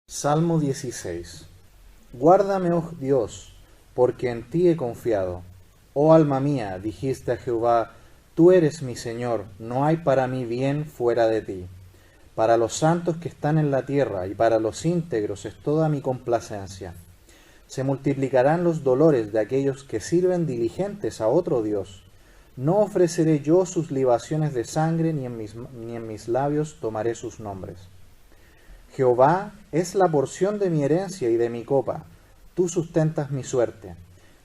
Salmo 16. Guárdame, oh Dios, porque en ti he confiado. Oh alma mía, dijiste a Jehová, tú eres mi Señor, no hay para mí bien fuera de ti. Para los santos que están en la tierra y para los íntegros es toda mi complacencia. Se multiplicarán los dolores de aquellos que sirven diligentes a otro Dios. No ofreceré yo sus libaciones de sangre, ni en mis labios tomaré sus nombres. Jehová es la porción de mi herencia y de mi copa. Tú sustentas mi suerte.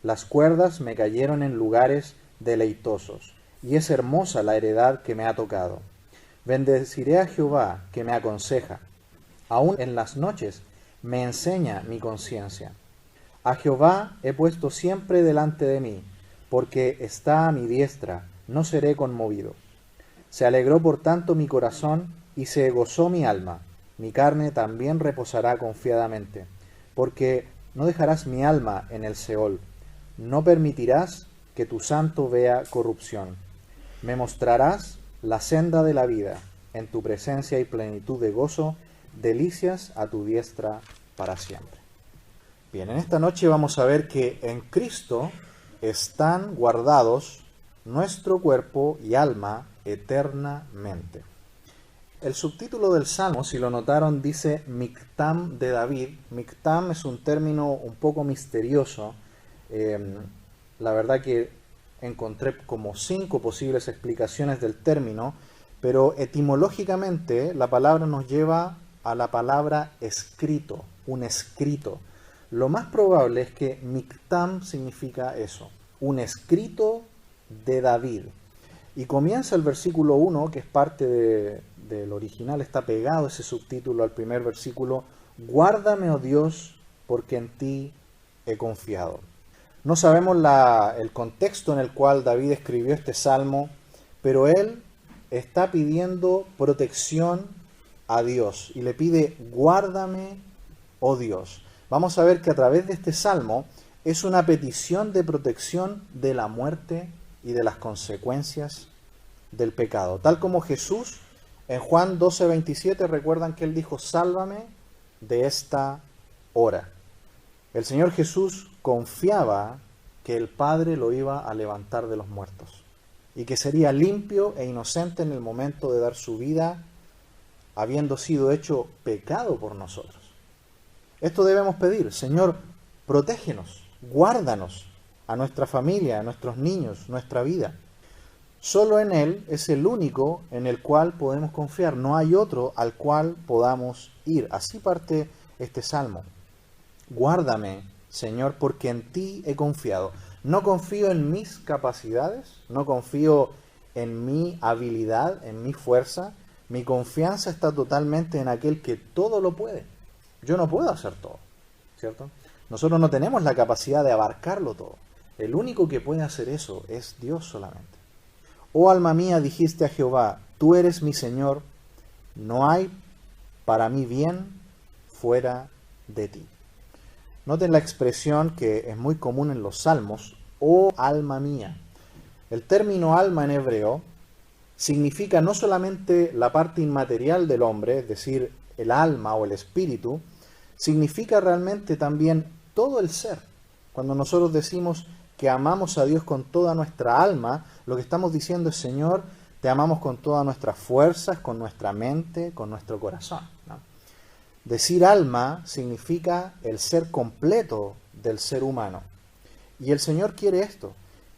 Las cuerdas me cayeron en lugares deleitosos, y es hermosa la heredad que me ha tocado. Bendeciré a Jehová, que me aconseja. Aún en las noches me enseña mi conciencia. A Jehová he puesto siempre delante de mí, porque está a mi diestra, no seré conmovido. Se alegró por tanto mi corazón, y se gozó mi alma. Mi carne también reposará confiadamente, porque no dejarás mi alma en el Seol, no permitirás que tu santo vea corrupción. Me mostrarás la senda de la vida, en tu presencia y plenitud de gozo, delicias a tu diestra para siempre. Bien, en esta noche vamos a ver que en Cristo están guardados nuestro cuerpo y alma eternamente. El subtítulo del Salmo, si lo notaron, dice Mictam de David. Mictam es un término un poco misterioso. La verdad que encontré como 5 posibles explicaciones del término, pero etimológicamente la palabra nos lleva a la palabra escrito, un escrito. Lo más probable es que Mictam significa eso, un escrito de David. Y comienza el versículo 1, que es parte del original, está pegado ese subtítulo al primer versículo: guárdame, oh Dios, porque en ti he confiado. No sabemos el contexto en el cual David escribió este salmo, pero él está pidiendo protección a Dios y le pide: guárdame, oh Dios. Vamos a ver que a través de este salmo es una petición de protección de la muerte y de las consecuencias del pecado. Tal como Jesús en Juan 12:27, recuerdan que él dijo: sálvame de esta hora. El Señor Jesús confiaba que el Padre lo iba a levantar de los muertos y que sería limpio e inocente en el momento de dar su vida, habiendo sido hecho pecado por nosotros. Esto debemos pedir: Señor, protégenos, guárdanos, a nuestra familia, a nuestros niños, nuestra vida. Solo en Él es el único en el cual podemos confiar. No hay otro al cual podamos ir. Así parte este salmo. Guárdame, Señor, porque en ti he confiado. No confío en mis capacidades, no confío en mi habilidad, en mi fuerza. Mi confianza está totalmente en aquel que todo lo puede. Yo no puedo hacer todo, ¿cierto? Nosotros no tenemos la capacidad de abarcarlo todo. El único que puede hacer eso es Dios solamente. Oh alma mía, dijiste a Jehová, tú eres mi Señor, no hay para mí bien fuera de ti. Noten la expresión que es muy común en los salmos: oh alma mía. El término alma en hebreo significa no solamente la parte inmaterial del hombre, es decir, el alma o el espíritu, significa realmente también todo el ser. Cuando nosotros decimos que amamos a Dios con toda nuestra alma, lo que estamos diciendo es: Señor, te amamos con todas nuestras fuerzas, con nuestra mente, con nuestro corazón, ¿no? Decir alma significa el ser completo del ser humano. Y el Señor quiere esto,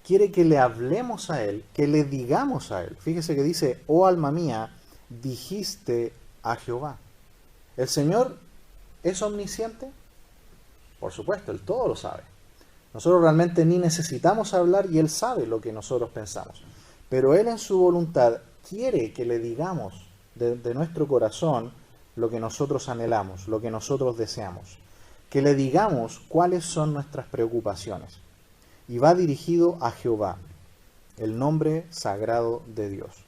quiere que le hablemos a Él, que le digamos a Él. Fíjese que dice: oh alma mía, dijiste a Jehová. ¿El Señor es omnisciente? Por supuesto, Él todo lo sabe. Nosotros realmente ni necesitamos hablar y Él sabe lo que nosotros pensamos. Pero Él en su voluntad quiere que le digamos de nuestro corazón lo que nosotros anhelamos, lo que nosotros deseamos. Que le digamos cuáles son nuestras preocupaciones. Y va dirigido a Jehová, el nombre sagrado de Dios.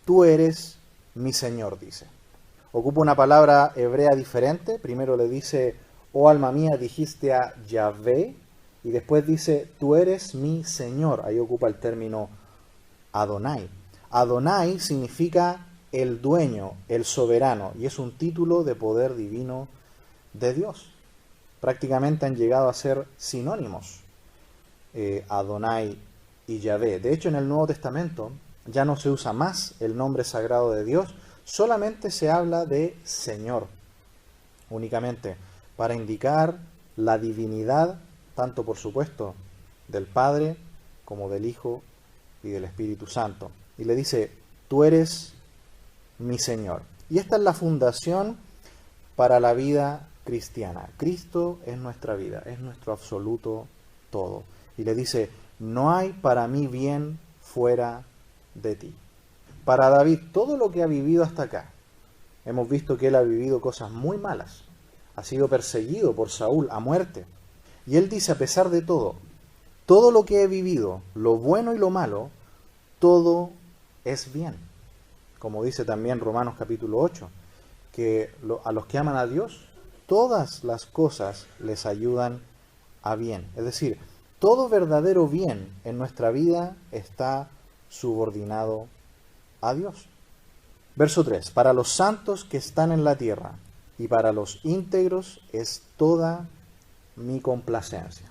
Tú eres mi Señor, dice. Ocupa una palabra hebrea diferente. Primero le dice: oh alma mía, dijiste a Yahvé. Y después dice: tú eres mi Señor. Ahí ocupa el término Adonai. Adonai significa el dueño, el soberano, y es un título de poder divino de Dios. Prácticamente han llegado a ser sinónimos, Adonai y Yahvé. De hecho, en el Nuevo Testamento ya no se usa más el nombre sagrado de Dios, solamente se habla de Señor, únicamente, para indicar la divinidad, tanto por supuesto, del Padre como del Hijo y del Espíritu Santo. Y le dice, tú eres mi Señor. Y esta es la fundación para la vida cristiana. Cristo es nuestra vida, es nuestro absoluto todo. Y le dice, no hay para mí bien fuera de ti. Para David, todo lo que ha vivido hasta acá, hemos visto que él ha vivido cosas muy malas. Ha sido perseguido por Saúl a muerte. Y él dice, a pesar de todo lo que he vivido, lo bueno y lo malo, todo es bien. Como dice también Romanos capítulo 8, que a los que aman a Dios, todas las cosas les ayudan a bien. Es decir, todo verdadero bien en nuestra vida está subordinado a Dios. Verso 3. Para los santos que están en la tierra y para los íntegros es toda mi complacencia.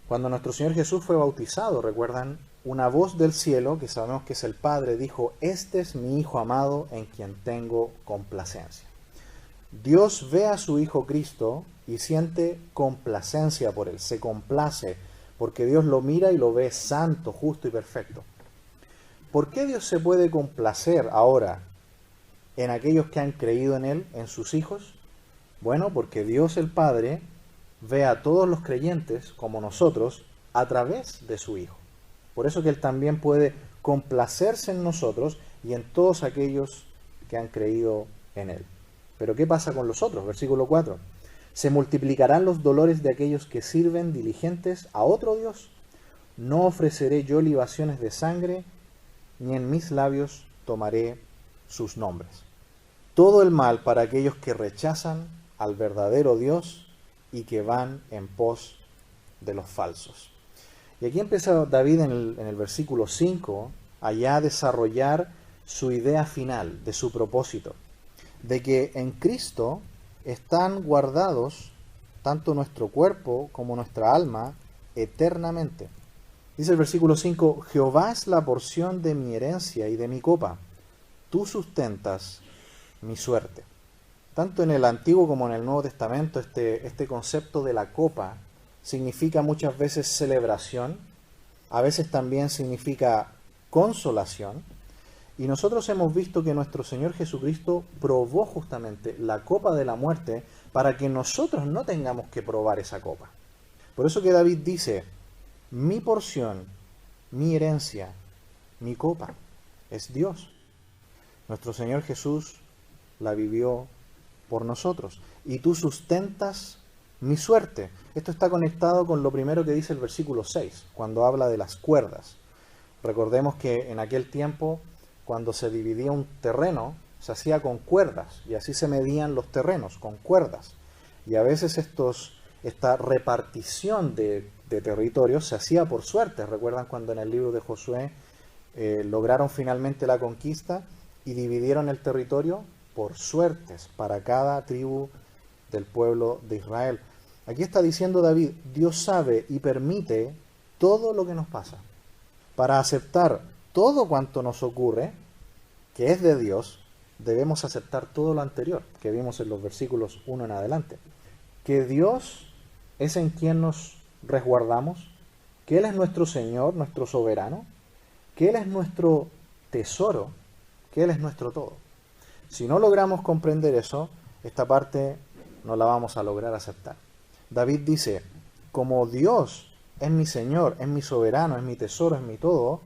Cuando nuestro Señor Jesús fue bautizado, recuerdan, una voz del cielo, que sabemos que es el Padre, dijo, este es mi Hijo amado en quien tengo complacencia. Dios ve a su Hijo Cristo y siente complacencia por él, se complace, porque Dios lo mira y lo ve santo, justo y perfecto. ¿Por qué Dios se puede complacer ahora en aquellos que han creído en Él, en sus hijos? Bueno, porque Dios el Padre ve a todos los creyentes, como nosotros, a través de su Hijo. Por eso que Él también puede complacerse en nosotros y en todos aquellos que han creído en Él. Pero ¿qué pasa con los otros? Versículo 4. Se multiplicarán los dolores de aquellos que sirven diligentes a otro Dios. No ofreceré yo libaciones de sangre, ni en mis labios tomaré sus nombres. Todo el mal para aquellos que rechazan al verdadero Dios y que van en pos de los falsos. Y aquí empieza David en el versículo 5 allá a desarrollar su idea final de su propósito, de que en Cristo están guardados tanto nuestro cuerpo como nuestra alma eternamente. Dice el versículo 5, Jehová es la porción de mi herencia y de mi copa, tú sustentas mi suerte. Tanto en el Antiguo como en el Nuevo Testamento este concepto de la copa significa muchas veces celebración, a veces también significa consolación, y nosotros hemos visto que nuestro Señor Jesucristo probó justamente la copa de la muerte para que nosotros no tengamos que probar esa copa. Por eso que David dice, mi porción, mi herencia, mi copa, es Dios. Nuestro Señor Jesús la vivió por nosotros. Y tú sustentas mi suerte. Esto está conectado con lo primero que dice el versículo 6, cuando habla de las cuerdas. Recordemos que en aquel tiempo, cuando se dividía un terreno, se hacía con cuerdas, y así se medían los terrenos, con cuerdas. Y a veces esta repartición de territorios se hacía por suerte. Recuerdan cuando en el libro de Josué lograron finalmente la conquista y dividieron el territorio por suertes para cada tribu del pueblo de Israel. Aquí está diciendo David, Dios sabe y permite todo lo que nos pasa. Para aceptar todo cuanto nos ocurre, que es de Dios, debemos aceptar todo lo anterior que vimos en los versículos 1 en adelante. Que Dios es en quien nos resguardamos, que Él es nuestro Señor, nuestro soberano, que Él es nuestro tesoro, que Él es nuestro todo. Si no logramos comprender eso, esta parte no la vamos a lograr aceptar. David dice, como Dios es mi Señor, es mi soberano, es mi tesoro, es mi todo,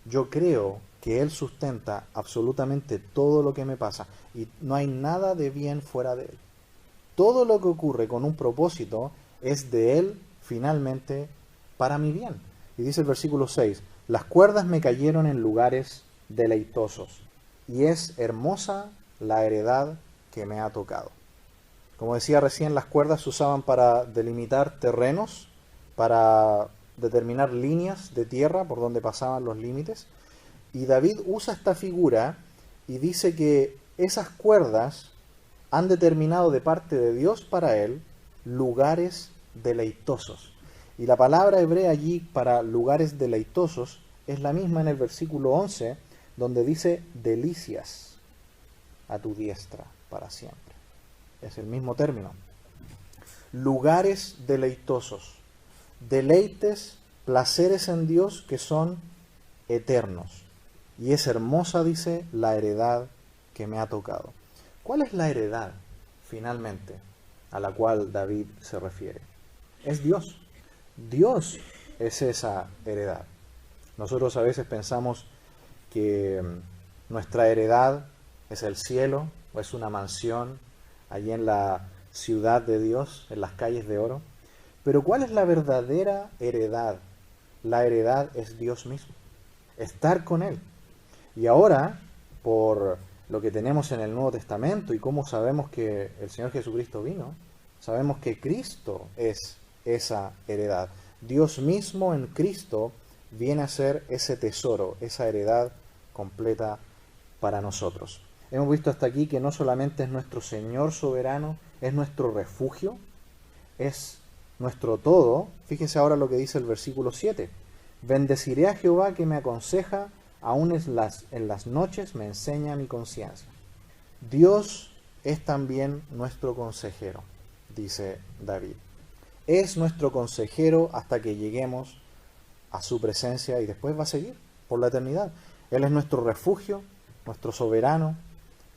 yo creo que Él sustenta absolutamente todo lo que me pasa y no hay nada de bien fuera de Él. Todo lo que ocurre con un propósito es de Él finalmente para mi bien. Y dice el versículo 6, las cuerdas me cayeron en lugares deleitosos y es hermosa la heredad que me ha tocado. Como decía recién, las cuerdas se usaban para delimitar terrenos, para determinar líneas de tierra por donde pasaban los límites. Y David usa esta figura y dice que esas cuerdas han determinado de parte de Dios para él lugares deleitosos. Y la palabra hebrea allí para lugares deleitosos es la misma en el versículo 11, donde dice delicias a tu diestra para siempre. Es el mismo término. Lugares deleitosos, deleites, placeres en Dios que son eternos. Y es hermosa, dice, la heredad que me ha tocado. ¿Cuál es la heredad, finalmente, a la cual David se refiere? Es Dios. Dios es esa heredad. Nosotros a veces pensamos que nuestra heredad es el cielo o es una mansión allí en la ciudad de Dios, en las calles de oro. Pero ¿cuál es la verdadera heredad? La heredad es Dios mismo, estar con Él. Y ahora, por lo que tenemos en el Nuevo Testamento y cómo sabemos que el Señor Jesucristo vino, sabemos que Cristo es esa heredad. Dios mismo en Cristo viene a ser ese tesoro, esa heredad completa para nosotros. Hemos visto hasta aquí que no solamente es nuestro Señor soberano, es nuestro refugio, es nuestro todo. Fíjese ahora lo que dice el versículo 7. Bendeciré a Jehová que me aconseja, aún en las noches me enseña mi conciencia. Dios es también nuestro consejero, dice David. Es nuestro consejero hasta que lleguemos a su presencia y después va a seguir por la eternidad. Él es nuestro refugio, nuestro soberano,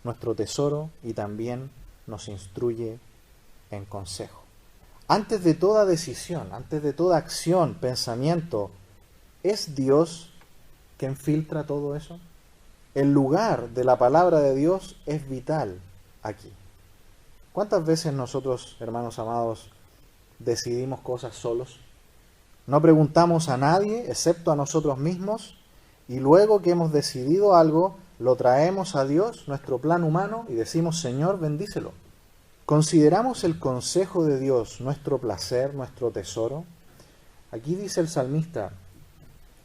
nuestro tesoro y también nos instruye en consejo. Antes de toda decisión, antes de toda acción, pensamiento, ¿es Dios quien filtra todo eso? El lugar de la palabra de Dios es vital aquí. ¿Cuántas veces nosotros, hermanos amados, decidimos cosas solos? No preguntamos a nadie, excepto a nosotros mismos, y luego que hemos decidido algo, lo traemos a Dios, nuestro plan humano, y decimos, Señor, bendícelo. ¿Consideramos el consejo de Dios nuestro placer, nuestro tesoro? Aquí dice el salmista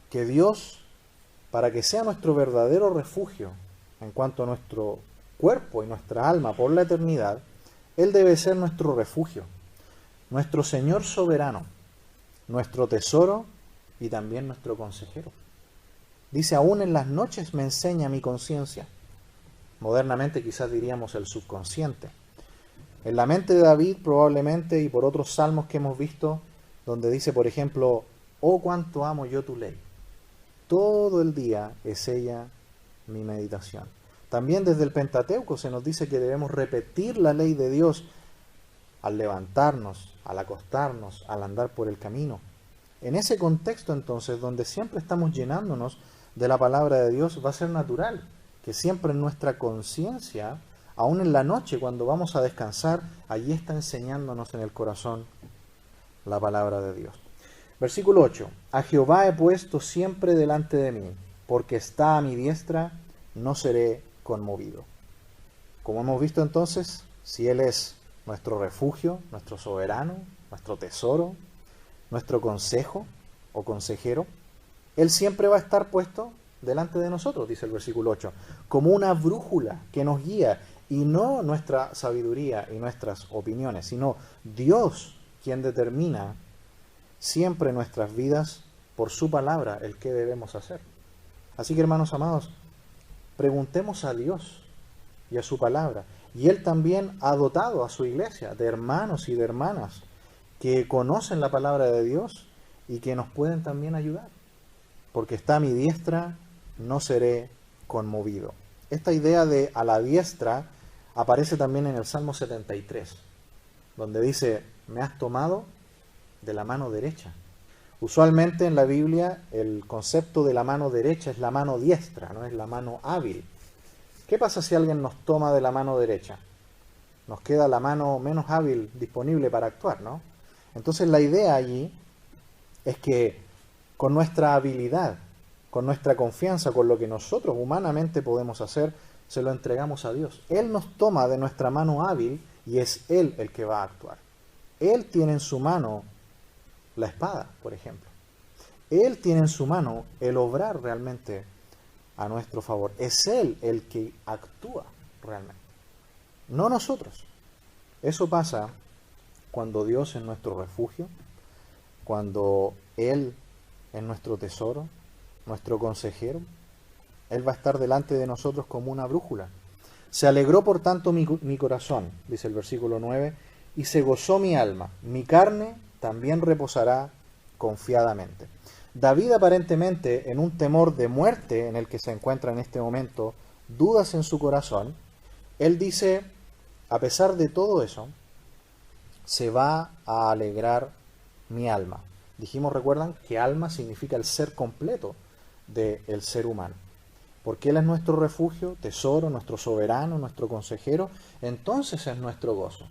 que Dios, para que sea nuestro verdadero refugio en cuanto a nuestro cuerpo y nuestra alma por la eternidad, Él debe ser nuestro refugio, nuestro Señor soberano, nuestro tesoro y también nuestro consejero. Dice, aún en las noches me enseña mi conciencia. Modernamente quizás diríamos el subconsciente. En la mente de David probablemente, y por otros salmos que hemos visto, donde dice, por ejemplo, oh cuánto amo yo tu ley. Todo el día es ella mi meditación. También desde el Pentateuco se nos dice que debemos repetir la ley de Dios al levantarnos, al acostarnos, al andar por el camino. En ese contexto entonces, donde siempre estamos llenándonos de la palabra de Dios, va a ser natural que siempre en nuestra conciencia, aún en la noche cuando vamos a descansar, allí está enseñándonos en el corazón la palabra de Dios. Versículo 8. A Jehová he puesto siempre delante de mí, porque está a mi diestra, no seré conmovido. Como hemos visto entonces, si Él es nuestro refugio, nuestro soberano, nuestro tesoro, nuestro consejo o consejero, Él siempre va a estar puesto delante de nosotros, dice el versículo 8, como una brújula que nos guía, y no nuestra sabiduría y nuestras opiniones, sino Dios quien determina siempre nuestras vidas por su palabra el que debemos hacer. Así que, hermanos amados, preguntemos a Dios y a su palabra. Y Él también ha dotado a su iglesia de hermanos y de hermanas que conocen la palabra de Dios y que nos pueden también ayudar. Porque está a mi diestra, no seré conmovido. Esta idea de a la diestra aparece también en el Salmo 73, donde dice, me has tomado de la mano derecha. Usualmente en la Biblia el concepto de la mano derecha es la mano diestra, no es la mano hábil. ¿Qué pasa si alguien nos toma de la mano derecha? Nos queda la mano menos hábil disponible para actuar, ¿no? Entonces la idea allí es que con nuestra habilidad, con nuestra confianza, con lo que nosotros humanamente podemos hacer, se lo entregamos a Dios. Él nos toma de nuestra mano hábil y es Él el que va a actuar. Él tiene en su mano la espada, por ejemplo. Él tiene en su mano el obrar realmente a nuestro favor. Es Él el que actúa realmente. no nosotros. Eso pasa cuando Dios es nuestro refugio, cuando Él es nuestro tesoro, nuestro consejero. Él va a estar delante de nosotros como una brújula. Se alegró por tanto mi corazón, dice el versículo 9, y se gozó mi alma. Mi carne también reposará confiadamente. David, aparentemente en un temor de muerte en el que se encuentra en este momento, dudas en su corazón, él dice, a pesar de todo eso, se va a alegrar mi alma. Dijimos, recuerdan, que alma significa el ser completo del ser humano. Porque Él es nuestro refugio, tesoro, nuestro soberano, nuestro consejero, entonces es nuestro gozo.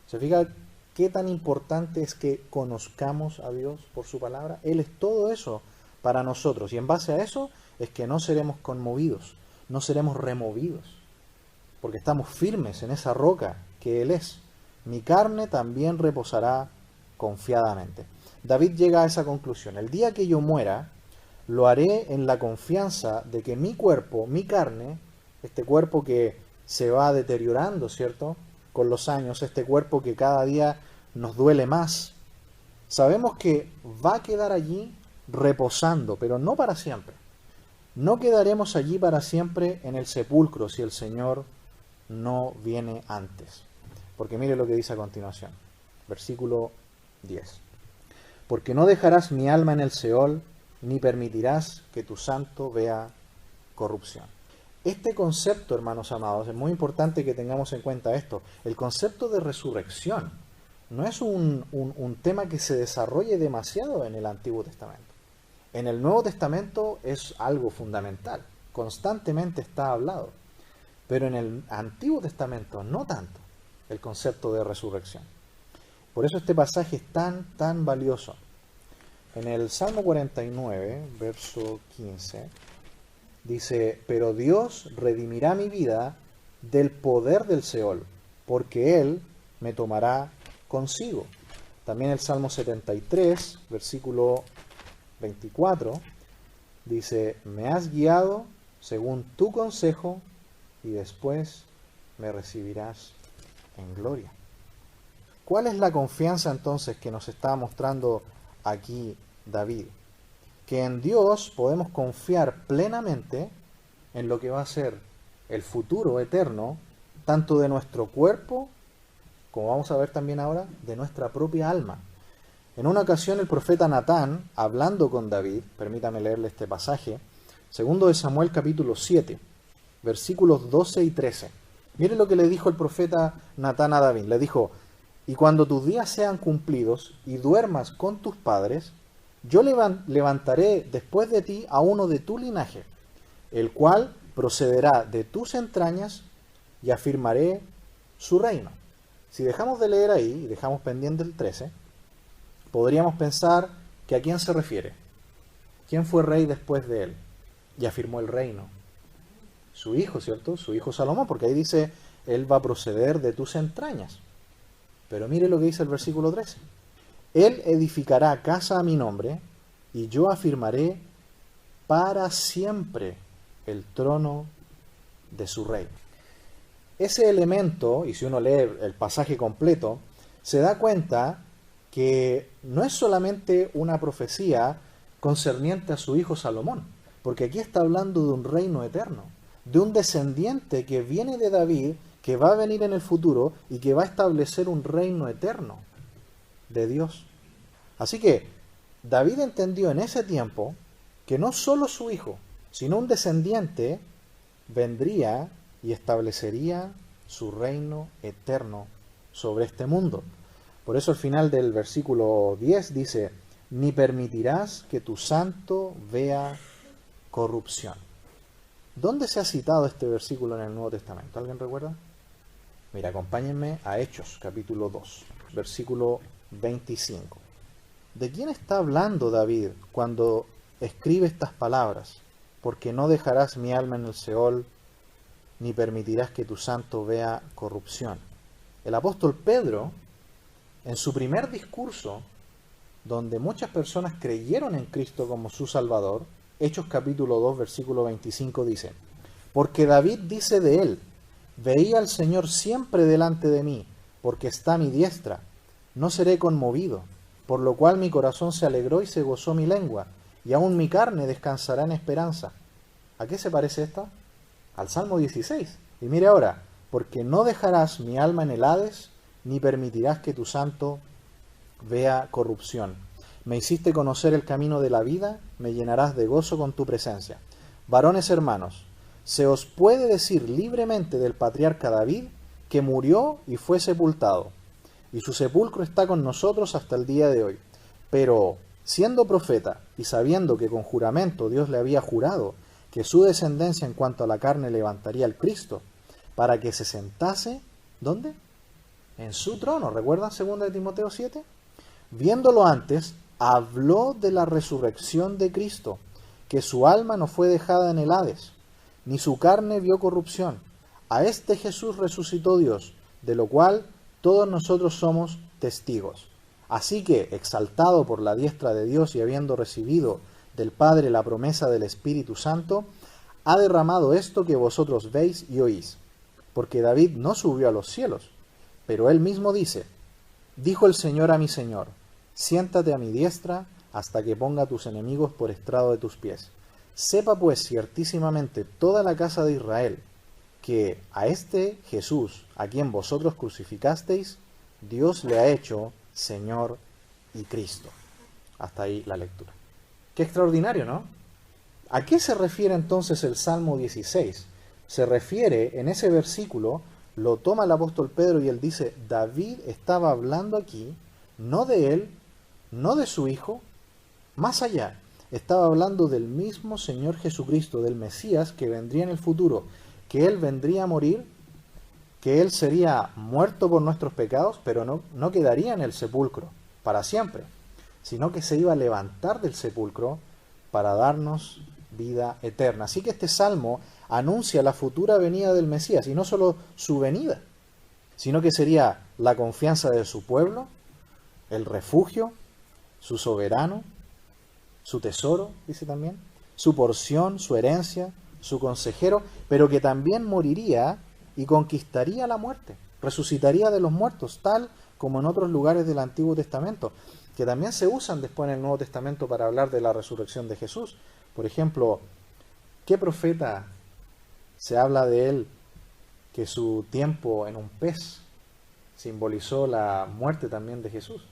¿Se fija qué tan importante es que conozcamos a Dios por su palabra? Él es todo eso para nosotros, y en base a eso es que no seremos conmovidos, no seremos removidos, porque estamos firmes en esa roca que Él es. Mi carne también reposará confiadamente. David llega a esa conclusión. El día que yo muera, lo haré en la confianza de que mi cuerpo, mi carne, este cuerpo que se va deteriorando, ¿cierto?, con los años, este cuerpo que cada día nos duele más, sabemos que va a quedar allí reposando, pero no para siempre. No quedaremos allí para siempre en el sepulcro si el Señor no viene antes. Porque mire lo que dice a continuación, versículo 10. Porque no dejarás mi alma en el Seol, ni permitirás que tu santo vea corrupción. Este concepto, hermanos amados, es muy importante que tengamos en cuenta esto. El concepto de resurrección no es un tema que se desarrolle demasiado en el Antiguo Testamento. En el Nuevo Testamento es algo fundamental, constantemente está hablado. Pero en el Antiguo Testamento no tanto el concepto de resurrección. Por eso este pasaje es tan valioso. En el Salmo 49, verso 15, dice, pero Dios redimirá mi vida del poder del Seol, porque Él me tomará consigo. También el Salmo 73, versículo 24, dice, me has guiado según tu consejo y después me recibirás en gloria. ¿Cuál es la confianza entonces que nos está mostrando aquí David? Que en Dios podemos confiar plenamente en lo que va a ser el futuro eterno, tanto de nuestro cuerpo, como vamos a ver también ahora, de nuestra propia alma. En una ocasión el profeta Natán, hablando con David, permítame leerle este pasaje, segundo de Samuel capítulo 7, versículos 12 y 13. Mire lo que le dijo el profeta Natán a David. Le dijo, y cuando tus días sean cumplidos y duermas con tus padres, yo levantaré después de ti a uno de tu linaje, el cual procederá de tus entrañas y afirmaré su reino. Si dejamos de leer ahí y dejamos pendiente el 13, podríamos pensar que a quién se refiere. ¿Quién fue rey después de él? Y afirmó el reino. Su hijo, ¿cierto? Su hijo Salomón, porque ahí dice, él va a proceder de tus entrañas. Pero mire lo que dice el versículo 13. Él edificará casa a mi nombre, y yo afirmaré para siempre el trono de su reino. Ese elemento, y si uno lee el pasaje completo, se da cuenta que no es solamente una profecía concerniente a su hijo Salomón, porque aquí está hablando de un reino eterno, de un descendiente que viene de David, que va a venir en el futuro y que va a establecer un reino eterno de Dios. Así que David entendió en ese tiempo que no solo su hijo, sino un descendiente vendría y establecería su reino eterno sobre este mundo. Por eso al final del versículo 10 dice, ni permitirás que tu santo vea corrupción. ¿Dónde se ha citado este versículo en el Nuevo Testamento? ¿Alguien recuerda? Mira, acompáñenme a Hechos, capítulo 2, versículo 25. ¿De quién está hablando David cuando escribe estas palabras? Porque no dejarás mi alma en el Seol, ni permitirás que tu santo vea corrupción. El apóstol Pedro, en su primer discurso, donde muchas personas creyeron en Cristo como su Salvador, Hechos capítulo 2, versículo 25 dice, porque David dice de él, Veía al Señor siempre delante de mí, porque está a mi diestra. No seré conmovido, por lo cual mi corazón se alegró y se gozó mi lengua, y aún mi carne descansará en esperanza. ¿A qué se parece esto? Al Salmo 16. Y mire ahora, porque no dejarás mi alma en el Hades, ni permitirás que tu santo vea corrupción. Me hiciste conocer el camino de la vida, me llenarás de gozo con tu presencia. Varones hermanos, se os puede decir libremente del patriarca David que murió y fue sepultado, y su sepulcro está con nosotros hasta el día de hoy. Pero, siendo profeta y sabiendo que con juramento Dios le había jurado que su descendencia en cuanto a la carne levantaría al Cristo, para que se sentase, ¿dónde? En su trono. ¿Recuerdan 2 de Timoteo 7? Viéndolo antes, habló de la resurrección de Cristo, que su alma no fue dejada en el Hades, ni su carne vio corrupción. A este Jesús resucitó Dios, de lo cual todos nosotros somos testigos. Así que, exaltado por la diestra de Dios y habiendo recibido del Padre la promesa del Espíritu Santo, ha derramado esto que vosotros veis y oís. Porque David no subió a los cielos, pero él mismo dice, dijo el Señor a mi Señor, siéntate a mi diestra hasta que ponga a tus enemigos por estrado de tus pies. Sepa pues ciertísimamente toda la casa de Israel, que a este Jesús, a quien vosotros crucificasteis, Dios le ha hecho Señor y Cristo. Hasta ahí la lectura. Qué extraordinario, ¿no? ¿A qué se refiere entonces el Salmo 16? Se refiere, en ese versículo, lo toma el apóstol Pedro y él dice, David estaba hablando aquí, no de él, no de su hijo, más allá, estaba hablando del mismo Señor Jesucristo, del Mesías que vendría en el futuro, que él vendría a morir, que él sería muerto por nuestros pecados, pero no quedaría en el sepulcro para siempre, sino que se iba a levantar del sepulcro para darnos vida eterna. Así que este salmo anuncia la futura venida del Mesías, y no solo su venida, sino que sería la confianza de su pueblo, el refugio, su soberano, su tesoro, dice también, su porción, su herencia, su consejero, pero que también moriría y conquistaría la muerte, resucitaría de los muertos, tal como en otros lugares del Antiguo Testamento, que también se usan después en el Nuevo Testamento para hablar de la resurrección de Jesús. Por ejemplo, ¿qué profeta se habla de él que su tiempo en un pez simbolizó la muerte también de Jesús?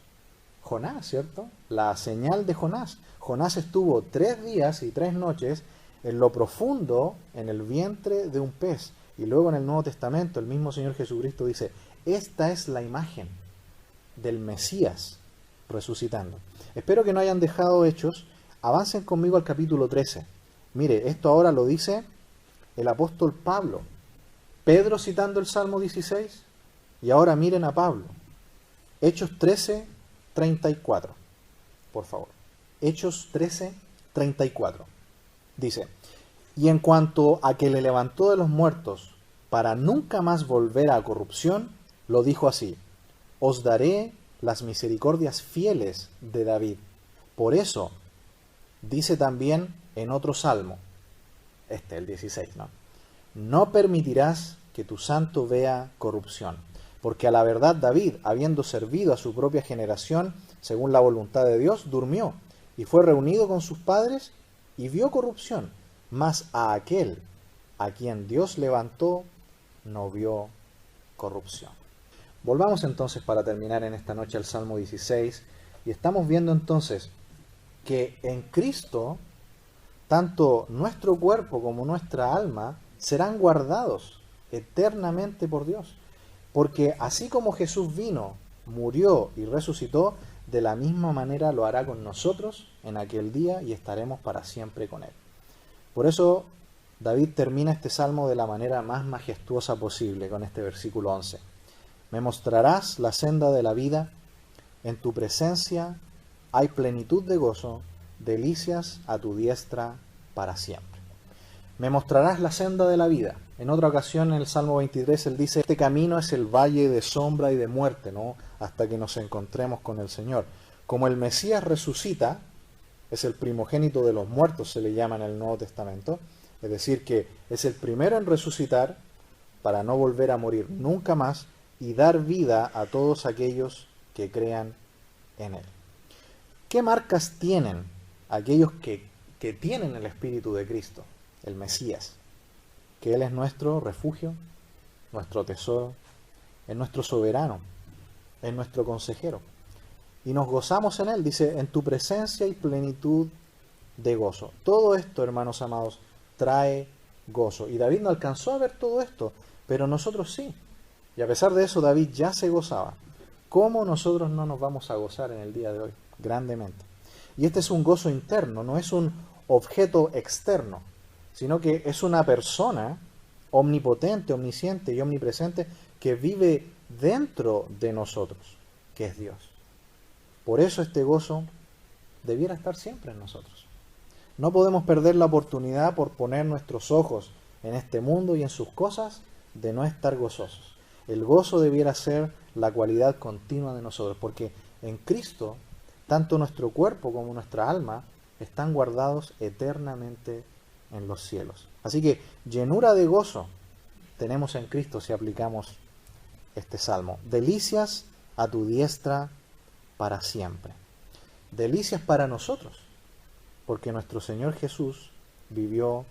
Jonás, ¿cierto? La señal de Jonás. Jonás estuvo 3 días y 3 noches en lo profundo, en el vientre de un pez. Y luego en el Nuevo Testamento el mismo Señor Jesucristo dice, esta es la imagen del Mesías resucitando. Espero que no hayan dejado Hechos. Avancen conmigo al capítulo 13. Mire, esto ahora lo dice el apóstol Pablo. Pedro citando el Salmo 16. Y ahora miren a Pablo. Hechos 13, 34. Por favor. Hechos 13, 34. Dice, y en cuanto a que le levantó de los muertos para nunca más volver a corrupción, lo dijo así, os daré las misericordias fieles de David. Por eso, dice también en otro salmo, el 16, ¿no? No permitirás que tu santo vea corrupción, porque a la verdad David, habiendo servido a su propia generación, según la voluntad de Dios, durmió, y fue reunido con sus padres, y vio corrupción, mas a aquel a quien Dios levantó, no vio corrupción. Volvamos entonces para terminar en esta noche al Salmo 16, y estamos viendo entonces que en Cristo, tanto nuestro cuerpo como nuestra alma serán guardados eternamente por Dios. Porque así como Jesús vino, murió y resucitó, de la misma manera lo hará con nosotros en aquel día y estaremos para siempre con Él. Por eso David termina este salmo de la manera más majestuosa posible con este versículo 11. Me mostrarás la senda de la vida, en tu presencia hay plenitud de gozo, delicias a tu diestra para siempre. Me mostrarás la senda de la vida. En otra ocasión, en el Salmo 23, él dice, este camino es el valle de sombra y de muerte, ¿no? Hasta que nos encontremos con el Señor. Como el Mesías resucita, es el primogénito de los muertos, se le llama en el Nuevo Testamento, es decir, que es el primero en resucitar para no volver a morir nunca más y dar vida a todos aquellos que crean en Él. ¿Qué marcas tienen aquellos que tienen el Espíritu de Cristo, el Mesías? Que Él es nuestro refugio, nuestro tesoro, es nuestro soberano, es nuestro consejero. Y nos gozamos en Él, dice, en tu presencia y plenitud de gozo. Todo esto, hermanos amados, trae gozo. Y David no alcanzó a ver todo esto, pero nosotros sí. Y a pesar de eso, David ya se gozaba. ¿Cómo nosotros no nos vamos a gozar en el día de hoy? Grandemente. Y este es un gozo interno, no es un objeto externo, sino que es una persona omnipotente, omnisciente y omnipresente que vive dentro de nosotros, que es Dios. Por eso este gozo debiera estar siempre en nosotros. No podemos perder la oportunidad por poner nuestros ojos en este mundo y en sus cosas de no estar gozosos. El gozo debiera ser la cualidad continua de nosotros, porque en Cristo, tanto nuestro cuerpo como nuestra alma están guardados eternamente en los cielos. Así que llenura de gozo tenemos en Cristo si aplicamos este salmo. Delicias a tu diestra para siempre. Delicias para nosotros, porque nuestro Señor Jesús vivió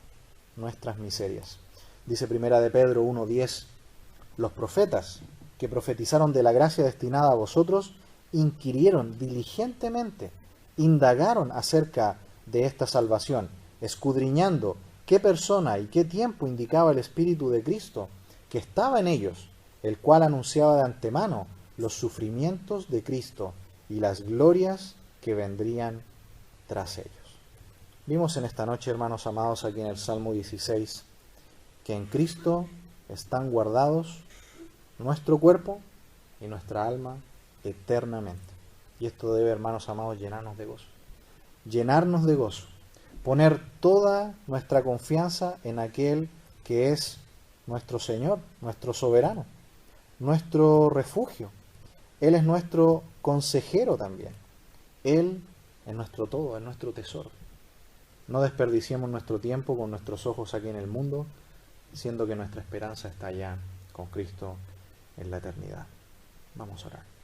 nuestras miserias. Dice Primera de Pedro 1:10, los profetas que profetizaron de la gracia destinada a vosotros inquirieron diligentemente, indagaron acerca de esta salvación, escudriñando qué persona y qué tiempo indicaba el Espíritu de Cristo que estaba en ellos, el cual anunciaba de antemano los sufrimientos de Cristo y las glorias que vendrían tras ellos. Vimos en esta noche, hermanos amados, aquí en el Salmo 16, que en Cristo están guardados nuestro cuerpo y nuestra alma eternamente. Y esto debe, hermanos amados, llenarnos de gozo. Llenarnos de gozo. Poner toda nuestra confianza en aquel que es nuestro Señor, nuestro soberano, nuestro refugio. Él es nuestro consejero también. Él es nuestro todo, es nuestro tesoro. No desperdiciemos nuestro tiempo con nuestros ojos aquí en el mundo, siendo que nuestra esperanza está allá con Cristo en la eternidad. Vamos a orar.